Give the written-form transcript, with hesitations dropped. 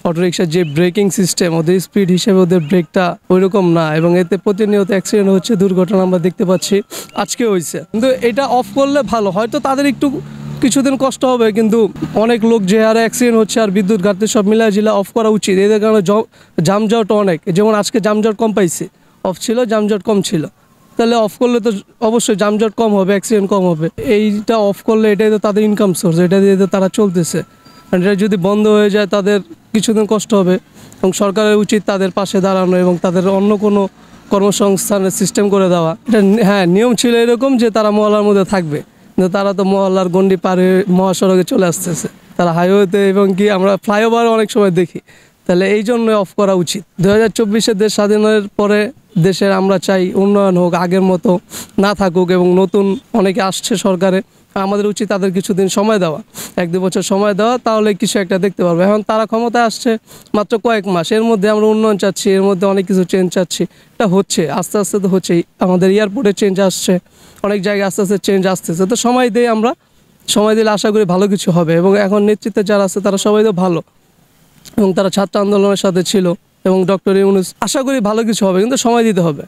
অটোরিকশার যে braking system, ওদের speed হিসেবে ওদের ব্রেকটা ওইরকম না, এবং এতে প্রতিনিয়ত অ্যাক্সিডেন্ট হচ্ছে, দুর্ঘটনা আমরা দেখতে পাচ্ছি। আজকে হয়েছে, কিন্তু এটা অফ করলে ভালো। হয়তো তাদের একটু কিছুদিন কষ্ট হবে, কিন্তু অনেক লোক যে হারে অ্যাক্সিডেন্ট হচ্ছে আর বিদ্যুৎ ঘাটতি সব মিলায় জিলা অফ করা উচিত। এদের কারণে জামজট অনেক, যেমন আজকে জামজট কম পাইছে, অফ ছিল জামজট কম ছিল। তাহলে অফ করলে তো অবশ্যই জামজট কম হবে, অ্যাক্সিডেন্ট কম হবে। এইটা অফ করলে এটাই তো তাদের ইনকাম সোর্স, এটা দিয়ে তো তারা চলতেছে। এটা যদি বন্ধ হয়ে যায় তাদের কিছুদিন কষ্ট হবে, এবং সরকারের উচিত তাদের পাশে দাঁড়ানো এবং তাদের অন্য কোনো কর্মসংস্থানের সিস্টেম করে দেওয়া। এটা হ্যাঁ, নিয়ম ছিল এরকম যে তারা মহল্লার মধ্যে থাকবে, কিন্তু তারা তো মহল্লার গণ্ডি পারে মহাসড়কে চলে আসতেছে, তারা হাইওয়েতে এবং কি আমরা ফ্লাইওভার অনেক সময় দেখি। তাহলে এই জন্য অফ করা উচিত। 2024-এ দেশ স্বাধীনের পরে দেশের আমরা চাই উন্নয়ন হোক, আগের মতো না থাকুক, এবং নতুন অনেকে আসছে সরকারে, আমাদের উচিত তাদের কিছুদিন সময় দেওয়া, 1-2 বছর সময় দেওয়া, তাহলে কিছু একটা দেখতে পারবো। এখন তারা ক্ষমতায় আসছে মাত্র কয়েক মাস, এর মধ্যে আমরা উন্নয়ন চাচ্ছি, এর মধ্যে অনেক কিছু চেঞ্জ চাচ্ছি। এটা হচ্ছে আস্তে আস্তে, তো হচ্ছেই। আমাদের এয়ারপোর্টে চেঞ্জ আসছে, অনেক জায়গায় আস্তে আস্তে চেঞ্জ আসতেছে। তো সময় দিই আমরা, সময় দিলে আশা করি ভালো কিছু হবে। এবং এখন নেতৃত্বে যারা আছে তারা সবাই তো ভালো, এবং তারা ছাত্র আন্দোলনের সাথে ছিল, এবং ডক্টর ইউনূস, আশা করি ভালো কিছু হবে, কিন্তু সময় দিতে হবে।